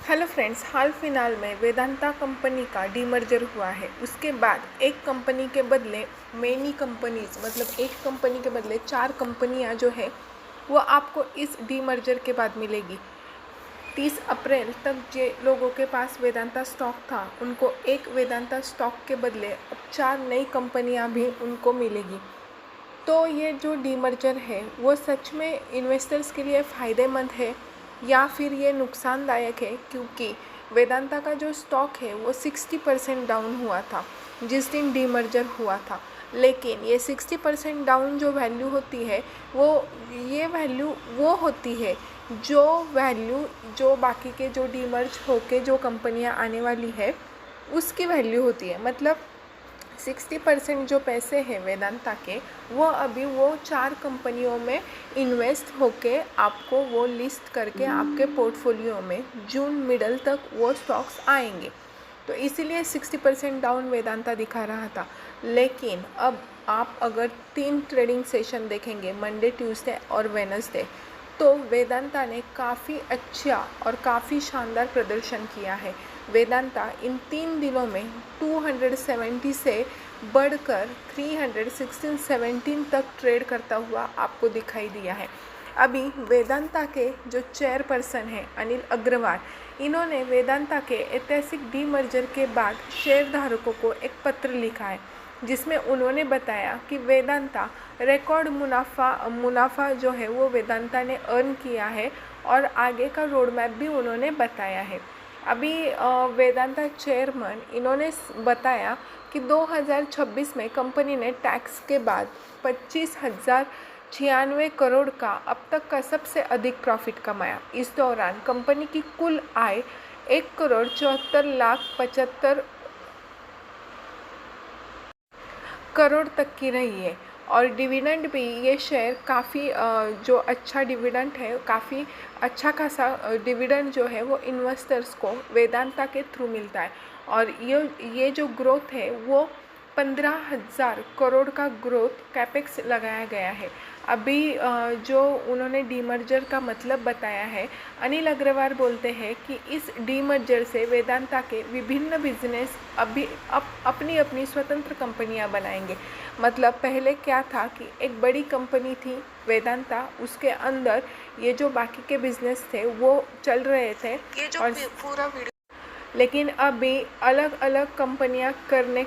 Hello friends, हाल फिलहाल में Vedanta company का डीमर्जर हुआ है। उसके बाद एक कंपनी के बदले मेनी कंपनीज, मतलब एक कंपनी के बदले 4 कंपनियां जो है वो आपको इस डीमर्जर के बाद मिलेगी। 30 अप्रैल तक जो लोगों के पास वेदांता स्टॉक था उनको एक वेदांता स्टॉक के बदले अब 4 नई कंपनियां भी उनको मिलेगी। तो ये जो डीमर्जर है वो सच में इन्वेस्टर्स के लिए फ़ायदेमंद है या फिर ये नुकसानदायक है, क्योंकि वेदांता का जो स्टॉक है वो 60% डाउन हुआ था जिस दिन डीमर्जर हुआ था। लेकिन ये 60% डाउन जो वैल्यू होती है ये वैल्यू वो होती है जो बाकी के जो डीमर्ज होके जो कंपनियां आने वाली है उसकी वैल्यू होती है। मतलब 60% जो पैसे हैं वेदांता के वो अभी वो 4 कंपनियों में इन्वेस्ट होके आपको वो लिस्ट करके आपके पोर्टफोलियो में जून मिडल तक वो स्टॉक्स आएंगे। तो इसीलिए 60% डाउन वेदांता दिखा रहा था। लेकिन अब आप अगर 3 ट्रेडिंग सेशन देखेंगे, मंडे, ट्यूसडे और वेडनेसडे, तो वेदांता ने काफ़ी अच्छा और काफ़ी शानदार प्रदर्शन किया है। वेदांता इन 3 दिनों में 270 से बढ़कर 316-17 तक ट्रेड करता हुआ आपको दिखाई दिया है। अभी वेदांता के जो चेयरपर्सन हैं अनिल अग्रवाल, इन्होंने वेदांता के ऐतिहासिक डीमर्जर के बाद शेयरधारकों को एक पत्र लिखा है जिसमें उन्होंने बताया कि वेदांता रिकॉर्ड मुनाफा जो है वो वेदांता ने अर्न किया है और आगे का रोड मैप भी उन्होंने बताया है। अभी वेदांता चेयरमैन इन्होंने बताया कि 2026 में कंपनी ने टैक्स के बाद 25,096 करोड़ का अब तक का सबसे अधिक प्रॉफिट कमाया। इस दौरान कंपनी की कुल आय 1,74,75 करोड़ तक की रही है और डिविडेंड भी ये शेयर काफ़ी जो अच्छा डिविडेंड है, काफ़ी अच्छा खासा डिविडेंड जो है वो इन्वेस्टर्स को वेदांता के थ्रू मिलता है। और ये जो ग्रोथ है वो 15,000 करोड़ का ग्रोथ कैपेक्स लगाया गया है। अभी जो उन्होंने डीमर्जर का मतलब बताया है, अनिल अग्रवाल बोलते हैं कि इस डीमर्जर से वेदांता के विभिन्न बिजनेस अभी अपनी अपनी स्वतंत्र कंपनियां बनाएंगे। मतलब पहले क्या था कि एक बड़ी कंपनी थी वेदांता, उसके अंदर ये जो बाकी के बिजनेस थे वो चल रहे थे। ये जो और पूरा वीडियो, लेकिन अभी अलग अलग कंपनियां करने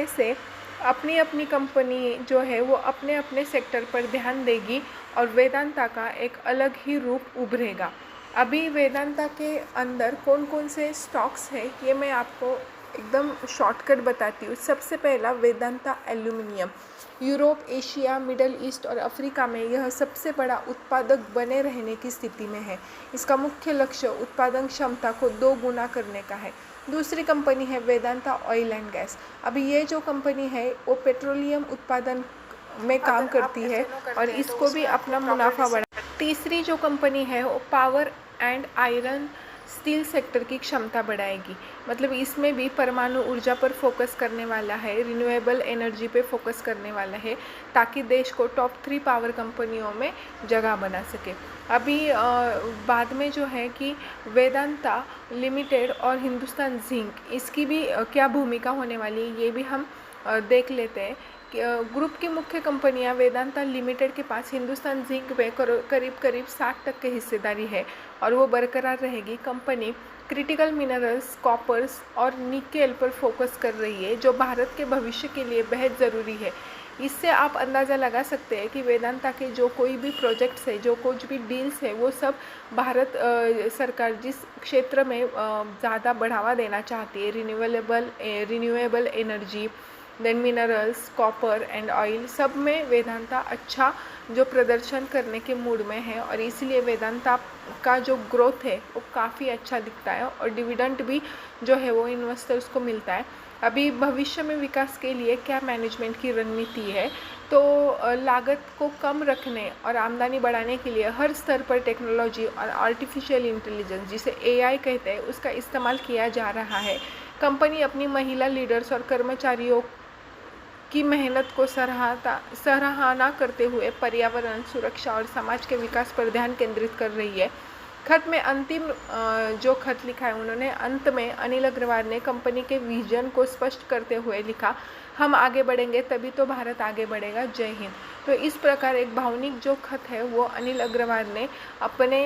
से अपनी अपनी कंपनी जो है वो अपने अपने सेक्टर पर ध्यान देगी और वेदांता का एक अलग ही रूप उभरेगा। अभी वेदांता के अंदर कौन कौन से स्टॉक्स हैं ये मैं आपको एकदम शॉर्टकट बताती हूँ। सबसे पहला Vedanta aluminium. Europe, Asia, middle east और अफ्रीका में यह सबसे बड़ा उत्पादक बने रहने की स्थिति में है। इसका मुख्य लक्ष्य उत्पादन क्षमता को 2 गुना करने का है। दूसरी कंपनी है वेदांता ऑयल एंड गैस। अभी ये जो कंपनी है वो पेट्रोलियम उत्पादन में काम करती है और इसको भी अपना मुनाफा बढ़ा। तीसरी जो कंपनी है वो power and iron steel sector की क्षमता बढ़ाएगी। मतलब इसमें भी परमाणु ऊर्जा पर फोकस करने वाला है, रिन्यूएबल एनर्जी पे फोकस करने वाला है, ताकि देश को टॉप 3 पावर कंपनियों में जगह बना सके। अभी बाद में जो है कि वेदांता लिमिटेड और हिंदुस्तान जिंक, इसकी भी क्या भूमिका होने वाली है ये भी हम देख लेते हैं। ग्रुप की मुख्य कंपनियां वेदांता लिमिटेड के पास हिंदुस्तान जिंक में करीब 60% की हिस्सेदारी है और वो बरकरार रहेगी। कंपनी क्रिटिकल मिनरल्स, कॉपर्स और निकेल पर फोकस कर रही है जो भारत के भविष्य के लिए बेहद ज़रूरी है। इससे आप अंदाज़ा लगा सकते हैं कि वेदांता के जो कोई भी प्रोजेक्ट्स है, जो कुछ भी डील्स है, वो सब भारत सरकार जिस क्षेत्र में ज़्यादा बढ़ावा देना चाहती है, renewable energy, then minerals, copper and oil, सब में वेदांता अच्छा जो प्रदर्शन करने के मूड में है और इसलिए वेदांता का जो ग्रोथ है वो काफ़ी अच्छा दिखता है और डिविडेंड भी जो है वो इन्वेस्टर्स को मिलता है। अभी भविष्य में विकास के लिए क्या मैनेजमेंट की रणनीति है, तो लागत को कम रखने और आमदनी बढ़ाने के लिए हर स्तर पर टेक्नोलॉजी और आर्टिफिशियल इंटेलिजेंस, जिसे AI कहते हैं, उसका इस्तेमाल किया जा रहा है। कंपनी अपनी महिला लीडर्स और कर्मचारियों की मेहनत को सराहना करते हुए पर्यावरण, सुरक्षा और समाज के विकास पर ध्यान केंद्रित कर रही है। खत में अंतिम जो खत लिखा है उन्होंने अंत में अनिल अग्रवाल ने कंपनी के विजन को स्पष्ट करते हुए लिखा, हम आगे बढ़ेंगे तभी तो भारत आगे बढ़ेगा, जय हिंद। तो इस प्रकार एक भावनिक जो खत है वो अनिल अग्रवाल ने अपने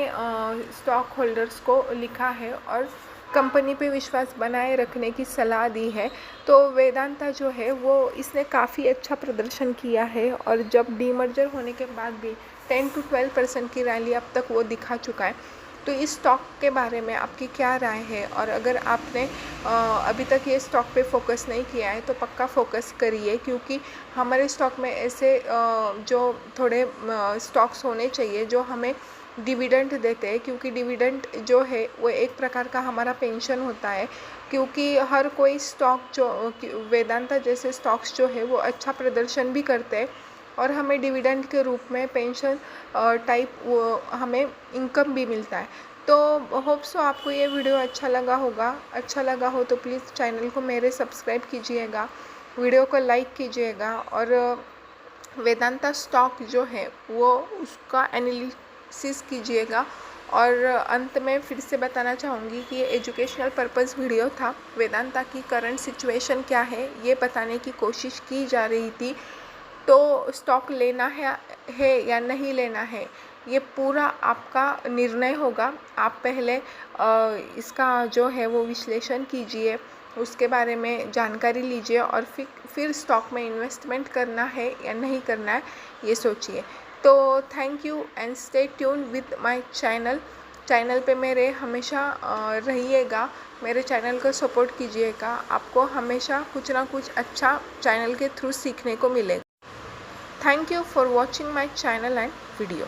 स्टॉक होल्डर्स को लिखा है और कंपनी पे विश्वास बनाए रखने की सलाह दी है। तो वेदांता जो है वो इसने काफ़ी अच्छा प्रदर्शन किया है और जब डीमर्जर होने के बाद भी 10 to 12% की रैली अब तक वो दिखा चुका है। तो इस स्टॉक के बारे में आपकी क्या राय है? और अगर आपने अभी तक ये स्टॉक पे फोकस नहीं किया है तो पक्का फोकस करिए, क्योंकि हमारे स्टॉक में ऐसे जो थोड़े स्टॉक्स होने चाहिए जो हमें डिविडेंड देते हैं, क्योंकि डिविडेंड जो है वो एक प्रकार का हमारा पेंशन होता है। क्योंकि हर कोई स्टॉक जो वेदांता जैसे स्टॉक्स जो है वो अच्छा प्रदर्शन भी करते हैं और हमें डिविडेंड के रूप में पेंशन टाइप वो हमें इनकम भी मिलता है। तो होप सो आपको ये वीडियो अच्छा लगा होगा। अच्छा लगा हो तो प्लीज़ चैनल को मेरे सब्सक्राइब कीजिएगा, वीडियो को लाइक कीजिएगा और वेदांता स्टॉक जो है वो उसका एनालिसिस कीजिएगा। और अंत में फिर से बताना चाहूँगी कि ये एजुकेशनल पर्पस वीडियो था। वेदांता की करंट सिचुएशन क्या है ये बताने की कोशिश की जा रही थी। तो स्टॉक लेना है या नहीं लेना है ये पूरा आपका निर्णय होगा। आप पहले इसका जो है वो विश्लेषण कीजिए, उसके बारे में जानकारी लीजिए और फिर स्टॉक में इन्वेस्टमेंट करना है या नहीं करना है ये सोचिए। तो thank you and stay tune with my channel पे मेरे हमेशा रहिएगा, मेरे चैनल को सपोर्ट कीजिएगा। आपको हमेशा कुछ ना कुछ अच्छा चैनल के थ्रू सीखने को मिलेगा। Thank you for watching my channel and video.